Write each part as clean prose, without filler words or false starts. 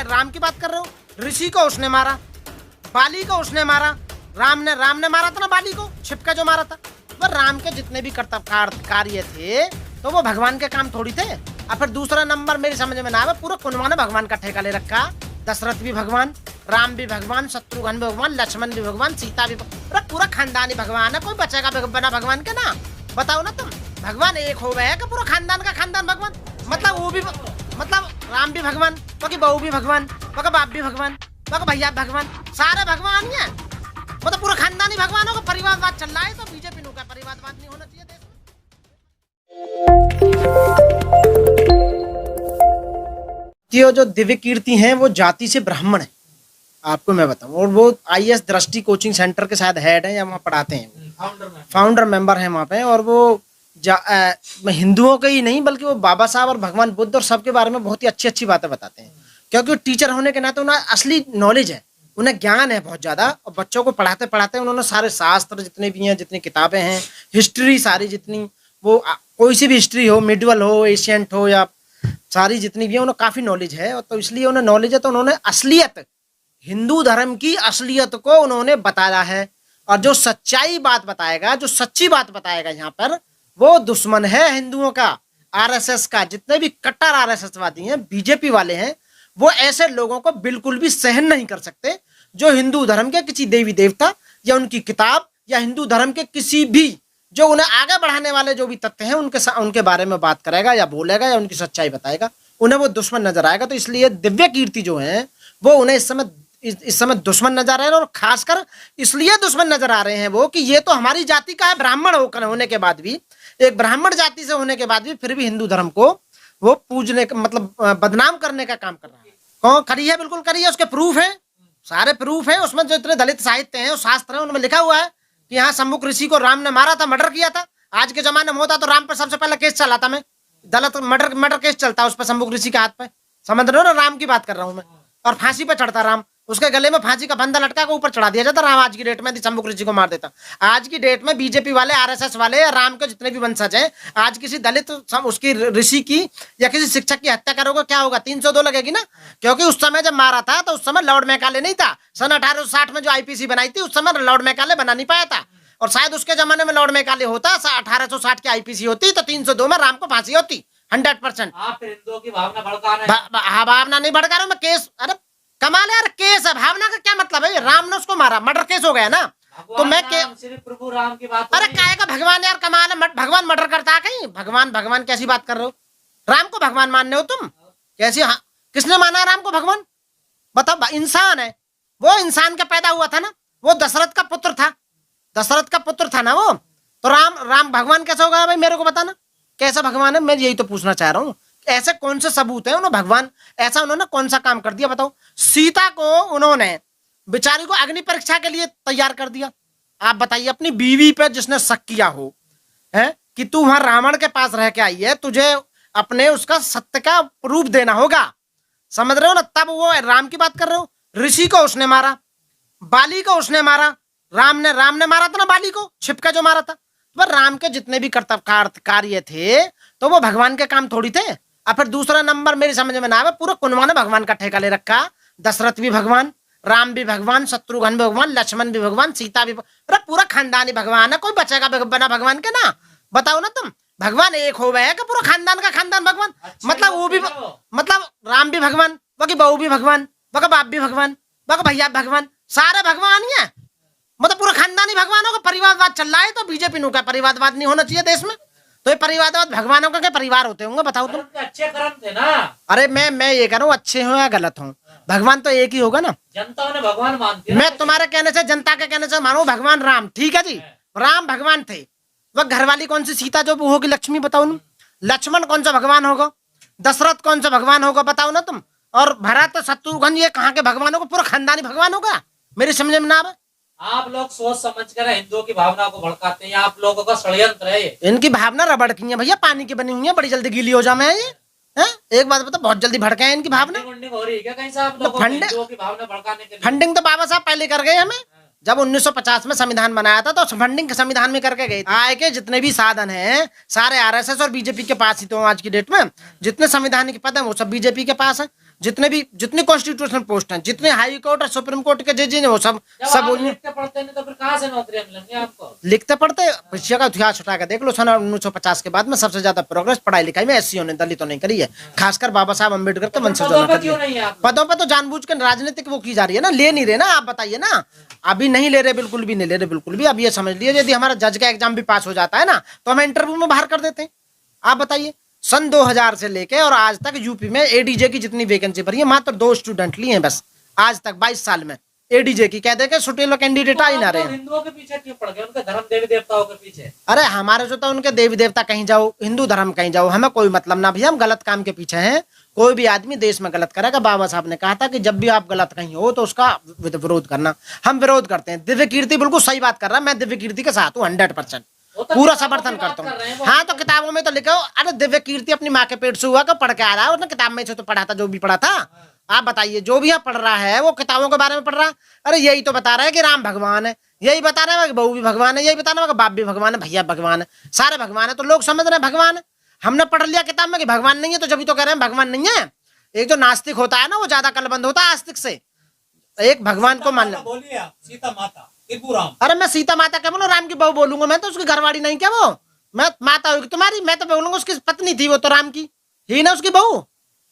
राम की बात कर रहे हो। ऋषि को उसने मारा, बाली को उसने मारा, राम ने मारा था ना बाली को, छिप के जो मारा था। वह राम के जितने भी कर्तव्य कार्य थे तो वो भगवान के काम थोड़ी थे। और फिर दूसरा नंबर मेरी समझ में ना आवे, पूरा कुनवा ने भगवान का ठेका ले रखा। दशरथ भी भगवान, राम भी भगवान, शत्रुघ्न भी भगवान, लक्ष्मण भी भगवान, सीता भी, पूरा खानदानी भगवान है। कोई बचेगा बिना भगवान के ना? बताओ ना तुम। भगवान एक हो गए कि पूरा खानदान का खानदान भगवान। मतलब वो भी, मतलब राम भी भगवान, बाकी बहू भी भगवान, बाकी बाप भी भगवान, बाकी भैया भगवान, सारे भगवान ही है। मतलब पूरा खानदानी भगवानों का परिवारवाद चल रहा है। तो बीजेपी का परिवारवाद नहीं होना चाहिए देश में। ये जो दिव्य कीर्ति हैं वो जाति से ब्राह्मण है, आपको मैं बताऊं। और वो IAS दृष्टि कोचिंग सेंटर के शायद हेड है या वहाँ पढ़ाते हैं, फाउंडर मेंबर है वहाँ पे। और वो हिंदुओं के ही नहीं बल्कि वो बाबा साहब और भगवान बुद्ध और सबके बारे में बहुत ही अच्छी अच्छी बातें बताते हैं। क्योंकि वो टीचर होने के नाते उन्हें असली नॉलेज है, उन्हें ज्ञान है बहुत ज़्यादा। और बच्चों को पढ़ाते पढ़ाते उन्होंने सारे शास्त्र जितने भी हैं, जितनी किताबें हैं, हिस्ट्री सारी जितनी, वो कोई सी भी हिस्ट्री हो, मिडिवल हो, एशियंट हो, या सारी जितनी भी है, उन्हें काफ़ी नॉलेज है। और तो इसलिए उन्हें नॉलेज है तो उन्होंने असलियत, हिंदू धर्म की असलियत को उन्होंने बताया है। और जो सच्चाई बात बताएगा, जो सच्ची बात बताएगा यहाँ पर, वो दुश्मन है हिंदुओं का, RSS का। जितने भी कट्टर RSS वादी हैं, बीजेपी वाले हैं, वो ऐसे लोगों को बिल्कुल भी सहन नहीं कर सकते जो हिंदू धर्म के किसी देवी देवता या उनकी किताब या हिंदू धर्म के किसी भी जो उन्हें आगे बढ़ाने वाले जो भी तथ्य हैं उनके बारे में बात करेगा या बोलेगा या उनकी सच्चाई बताएगा, उन्हें वो दुश्मन नजर आएगा। तो इसलिए दिव्य कीर्ति जो है वो उन्हें इस समय दुश्मन नजर आ रहे हैं। और खासकर इसलिए दुश्मन नजर आ रहे हैं वो कि ये तो हमारी जाति का है, ब्राह्मण होने के बाद भी, एक ब्राह्मण जाति से होने के बाद भी फिर भी हिंदू धर्म को वो पूजने का मतलब बदनाम करने का काम कर रहा है। कौन करी है? बिल्कुल करी है, उसके प्रूफ है, सारे प्रूफ है। उसमें जो इतने दलित साहित्य हैं, शास्त्र हैं, उनमें लिखा हुआ है कि यहाँ सम्मुख ऋषि को राम ने मारा था, मर्डर किया था। आज के जमाने में होता तो राम पर सबसे पहले केस चलाता, मैं दलित मर्डर केस चलता उस पर, सम्मुख ऋषि के हाथ पे। समझ रहे हो ना, राम की बात कर रहा हूँ मैं। और फांसी पे चढ़ता राम, उसके गले में फांसी का फंदा लटका के ऊपर चढ़ा दिया जाता राम। आज की डेट में सम्मुख ऋषि को मार देता। आज की डेट में बीजेपी वाले, RSS वाले, राम के जितने भी वंशज हैं, आज किसी दलित उसकी ऋषि की या किसी शिक्षक की हत्या करोगे, क्या होगा? 302 लगेगी ना। क्योंकि उस समय जब मारा था तो उस समय लॉर्ड मैकाले नहीं था। सन 1860 में जो IPC बनाई थी उस समय लॉर्ड मैकाले बना नहीं पाया था। और शायद उसके जमाने में लॉर्ड मैकाले होता, 1860 की IPC होती तो 302 में राम को फांसी होती 100%। आप हिंदुओं की भावना भड़का रहे हैं। भावना नहीं भड़का रहा हूं मैं, केस। अरे कमाल है यार, केस है। भावना का क्या मतलब है? राम ने उसको मारा, मर्डर केस हो गया ना। तो मैं सिर्फ प्रभु राम की बात। अरे काय का भगवान यार, कमाल है। भगवान मर्डर करता है कहीं? भगवान कैसी बात कर रहे हो? राम को भगवान मानने हो तुम? कैसी? हाँ, किसने माना राम को भगवान? बताओ। इंसान है वो, इंसान का पैदा हुआ था ना वो, दशरथ का पुत्र था, दशरथ का पुत्र था ना वो। तो राम भगवान कैसे होगा भाई? मेरे को बताना कैसा भगवान है, मैं यही तो पूछना चाह रहा हूँ। ऐसे कौन से सबूत है उन्होंने भगवान ऐसा उन्होंने कौन सा काम कर दिया बताओ? सीता को उन्होंने बेचारी को अग्नि परीक्षा के लिए तैयार कर दिया। आप बताइए, अपनी बीवी पे जिसने शक किया हो है कि तू वहां रावण के पास रह के आई है, तुझे अपने उसका सत्य का प्रूफ देना होगा। समझ रहे हो ना? तब वो राम की बात कर रहे हो। ऋषि को उसने मारा, बाली को उसने मारा, राम ने मारा था ना बाली को, छिपका जो मारा था। तो राम के जितने भी कर्तव्य कार्य थे तो वो भगवान के काम थोड़ी थे। और फिर दूसरा नंबर मेरी समझ में ना आवे, पूरा कुनवा ने भगवान का ठेका ले रखा। दशरथ भी भगवान, राम भी भगवान, शत्रुघ्न भी भगवान, लक्ष्मण भी भगवान, सीता भी, पूरा खानदानी भगवान है। कोई बचेगा बिना भगवान के ना? बताओ ना तुम। भगवान एक हो गए कि पूरा खानदान का खानदान भगवान। मतलब वो भी, मतलब राम भी भगवान, बाकी बहू भी भगवान, बाकी बाप भी भगवान, बाकी भैया भगवान, सारे भगवान ही है। मतलब पूरा खानदानी भगवानों का परिवारवाद चल रहा है। तो बीजेपी का परिवारवाद नहीं होना चाहिए देश में। तो ये परिवारवाद भगवानों का क्या परिवार होते होंगे बताओ तुम? अच्छे कर्म थे ना। अरे मैं ये कह रहा हूँ, अच्छे हो या गलत हो, भगवान तो एक ही होगा ना। जनता ने भगवान मानती है। मैं तुम्हारे कहने से, जनता के कहने से मानो भगवान राम, ठीक है जी, राम भगवान थे। वह घरवाली कौन सी सीता जो होगी लक्ष्मी, बताओ ना। लक्ष्मण कौन सा भगवान होगा? दशरथ कौन सा भगवान होगा? बताओ ना तुम। और भरत शत्रुघ्न ये कहाँ के भगवान होगा? पूरा खानदानी भगवान होगा। मेरी समझ में ना आवे। आप लोग सोच समझ कर हिंदुओं की भावना को भड़काते हैं। आप लोगों का षड्यंत्र है ये। इनकी भावना रबड़ की है भैया, पानी की बनी हुई है, बड़ी जल्दी गीली हो जाए ये। एक बात बता, बहुत जल्दी भड़के हैं इनकी भावना। फंडिंग हो रही है क्या कहीं से आप लोगों हिंदुओं की भावना भड़काने के लिए? फंडिंग तो बाबा साहब पहले कर गए हमें। जब 1950 में संविधान बनाया था तो फंडिंग संविधान में करके गए। आय के जितने भी साधन हैं सारे RSS और बीजेपी के पास ही। तो आज की डेट में जितने संवैधानिक पद हैं वो सब बीजेपी के पास है। जितने कॉन्स्टिट्यूशनल पोस्ट हैं, जितने हाई कोर्ट और सुप्रीम कोर्ट के जज हैं, वो सब लिखते पढ़ते नहीं तो फिर कहाँ से नौकरियां मिलेंगी आपको? लिखते पढ़ते भैया का इतिहास उठा के देख लो। सन 1950 के बाद में सबसे ज्यादा प्रोग्रेस पढ़ाई लिखाई में एससीओ ने, दलितों ने करी है, खासकर बाबा साहब अम्बेडकर के वंशजों ने करी है। पदों पर तो जानबूझ के राजनीतिक वो की जा रही है ना, ले नहीं रहे ना। आप बताइए ना, अभी नहीं ले रहे, बिल्कुल भी नहीं ले रहे, बिल्कुल भी। अब ये समझ लीजिए यदि हमारा जज का एग्जाम भी पास हो जाता है ना, तो हमें इंटरव्यू में बाहर कर देते हैं। आप बताइए, सन 2000 से लेके और आज तक यूपी में एडीजे की जितनी वैकेंसी भरी है, मात्र 2 स्टूडेंट लिए हैं बस आज तक 22 साल में। एडीजे की कह दे के सुटेलो कैंडिडेट आ ही ना रहे हैं। हिंदुओं के पीछे क्यों पड़ गए, उनके धर्म देवी देवताओं के पीछे? अरे हमारे जो तो उनके देवी देवता कहीं जाओ, हिंदू धर्म कहीं जाओ, हमें कोई मतलब ना भैया। हम गलत काम के पीछे हैं। कोई भी आदमी देश में गलत करेगा, बाबा साहब ने कहा था कि जब भी आप गलत कहीं हो तो उसका विरोध करना। हम विरोध करते हैं। दिव्य कीर्ति बिल्कुल सही बात कर रहा है, मैं दिव्य कीर्ति के साथ हूँ 100%, पूरा समर्थन करता हूँ। हाँ, तो किताबों में तो लिखा हो, अरे दिव्य कीर्ति अपनी माँ के पेट से हुआ का पढ़ के आ रहा है, उसने किताब में से तो पढ़ा था जो भी पढ़ा था। आप बताइए, जो भी यहाँ पढ़ रहा है वो किताबों के बारे में पढ़ रहा है। अरे यही तो बता रहा है कि राम भगवान है, यही बता रहा है कि बहू भी भगवान है, यही बता रहा है कि बाप भी भगवान है, भैया भगवान है, सारे भगवान है। तो लोग समझ रहे हैं भगवान है। हमने पढ़ लिया किताब में कि भगवान नहीं है, तो जब तो कह रहे हैं भगवान नहीं है। एक जो नास्तिक होता है ना, वो ज्यादा कलबंद होता है आस्तिक से। एक भगवान को मान लो। बोलिए आप, सीता माता, त्रिपुराम। अरे मैं सीता माता क्या बोलूं, राम की बहू बोलूंगा मैं, तो उसकी घरवाली नहीं क्या वो? मैं माता होगी तुम्हारी, मैं तो बोलूंगा उसकी पत्नी थी वो, तो राम की ही ना उसकी बहू।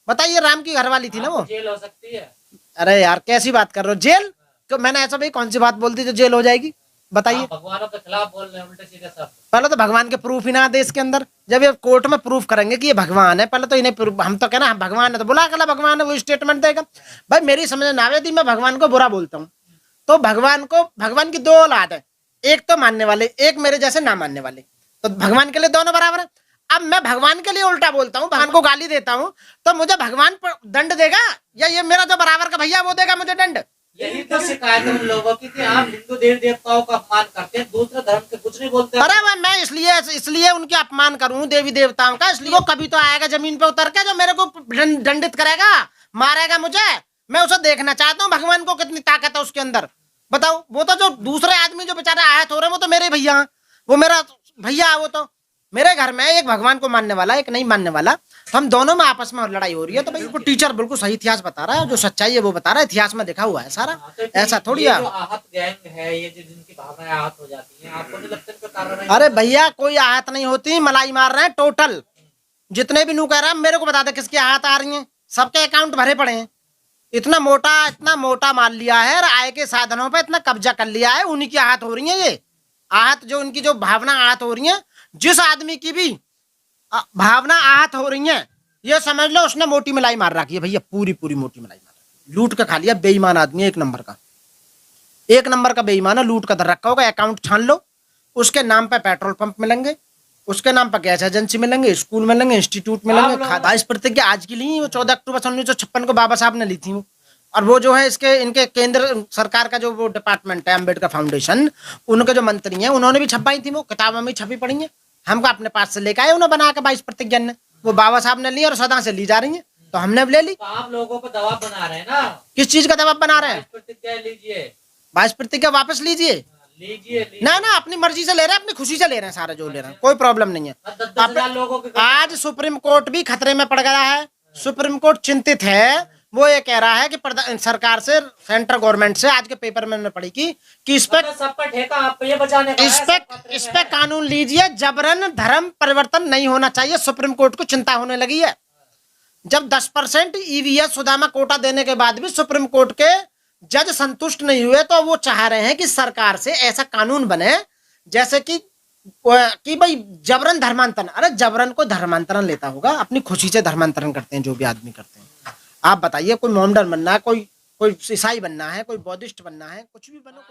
बताइए, राम की घरवाली थी ना वो। जेल हो सकती है? अरे यार कैसी बात कर रहे हो, जेल? तो मैंने ऐसा भाई कौन सी बात बोल दी जो जेल हो जाएगी? बताइए। भगवानों के खिलाफ बोल रहे हैं उल्टे सीधे सब। पहले तो भगवान के प्रूफ ही ना दे इसके अंदर। जब ये कोर्ट में प्रूफ करेंगे कि ये भगवान है, पहले तो इन्हें प्रूफ। हम तो कहना भगवान है तो बुला कर भगवान है, वो स्टेटमेंट देगा। भाई मेरी समझ में आवे, यदि मैं भगवान को बुरा बोलता हूँ तो भगवान की 2 औलाद है, एक तो मानने वाले, एक मेरे जैसे ना मानने वाले। तो भगवान के लिए दोनों बराबर है। अब मैं भगवान के लिए उल्टा बोलता हूँ, भगवान को गाली देता हूँ, तो मुझे भगवान दंड देगा या ये मेरा जो बराबर का भैया वो देगा मुझे दंड? यही तो शिकायत है उन लोगों की कि आप हिंदू देवी देवताओं का अपमान करते हैं, दूसरे धर्म के कुछ नहीं बोलते। अरे मैं इसलिए उनके अपमान करूं देवी देवताओं का, इसलिए वो कभी तो आएगा जमीन पे उतर के जो मेरे को दंडित करेगा, मारेगा मुझे। मैं उसे देखना चाहता हूँ, भगवान को कितनी ताकत है उसके अंदर। बताओ, वो तो जो दूसरे आदमी जो बेचारे आहत हो रहे हैं वो तो मेरे भैया, वो मेरा भैया है। वो तो मेरे घर में एक भगवान को मानने वाला, एक नहीं मानने वाला, तो हम दोनों में आपस में लड़ाई हो रही है। तो भाई वो टीचर बिल्कुल सही इतिहास बता रहा है, जो सच्चाई है वो बता रहा है, इतिहास में लिखा हुआ है सारा। ऐसा थोड़ी है। आहत गैंग है ये, जिनकी भावनाएं आहत हो जाती हैं, आपको नहीं लगता इनका कारण? अरे भैया कोई आहत नहीं होती, मलाई मार रहे हैं टोटल। जितने भी नू कह रहा है मेरे को बता दे किसकी आहत आ रही है। सबके अकाउंट भरे पड़े हैं। इतना मोटा मार लिया है, आय के साधनों पर इतना कब्जा कर लिया है, उन्हीं की आहत हो रही है। ये आहत जो उनकी जो भावना आहत हो रही है, जिस आदमी की भी भावना आहत हो रही है, ये समझ लो उसने मोटी मलाई मार रखी है भैया, पूरी मोटी मलाई मार रखी है। लूट के खा लिया, बेईमान आदमी है, एक नंबर का बेईमान है। लूट का दर रखा होगा, अकाउंट छान लो, उसके नाम पे पेट्रोल पंप मिलेंगे, उसके नाम पर गैस एजेंसी मिलेंगे, स्कूल मिलेंगे, इंस्टीट्यूट मिलेंगे। 22 प्रतिज्ञा आज की ली, वो 14 अक्टूबर 1956 को बाबा साहब ने ली थी। और वो जो है इनके केंद्र सरकार का जो वो डिपार्टमेंट है अम्बेडकर फाउंडेशन, उनके जो मंत्री हैं उन्होंने भी छपाई थी, वो किताबों में छपी पड़ी है। हमको अपने पास से लेकर आए उन्होंने बना के 22 प्रतिज्ञा ने, वो बाबा साहब ने ली और सदा से ली जा रही है, तो हमने भी ले ली। तो आप लोगों को दबाव बना रहे हैं ना? किस चीज का दबाव बना रहे हैं? 22 प्रतिज्ञा लीजिए, 22 प्रतिज्ञा वापस लीजिए। ना अपनी मर्जी से ले रहे हैं, अपनी खुशी से ले रहे हैं, सारे जो ले रहे हैं, कोई प्रॉब्लम नहीं है। 10,000 लोगों के आज सुप्रीम कोर्ट भी खतरे में पड़ गया है। सुप्रीम कोर्ट चिंतित है। वो ये कह रहा है कि सरकार से, सेंट्रल गवर्नमेंट से, आज के पेपर में पढ़ी कि इस पे सबका ठेका आप पे बचाने का है, इस पे कानून लीजिए, जबरन धर्म परिवर्तन नहीं होना चाहिए। सुप्रीम कोर्ट को चिंता होने लगी है। जब 10% ईवीएस सुदामा कोटा देने के बाद भी सुप्रीम कोर्ट के जज संतुष्ट नहीं हुए, तो वो चाह रहे हैं कि सरकार से ऐसा कानून बने जैसे कि भाई जबरन धर्मांतरण। अरे जबरन कोई धर्मांतरण लेता होगा? अपनी खुशी से धर्मांतरण करते हैं जो भी आदमी करते हैं। आप बताइए, कोई मोमडन बनना है, कोई ईसाई बनना है, कोई बौद्धिस्ट बनना है, कुछ भी बनो।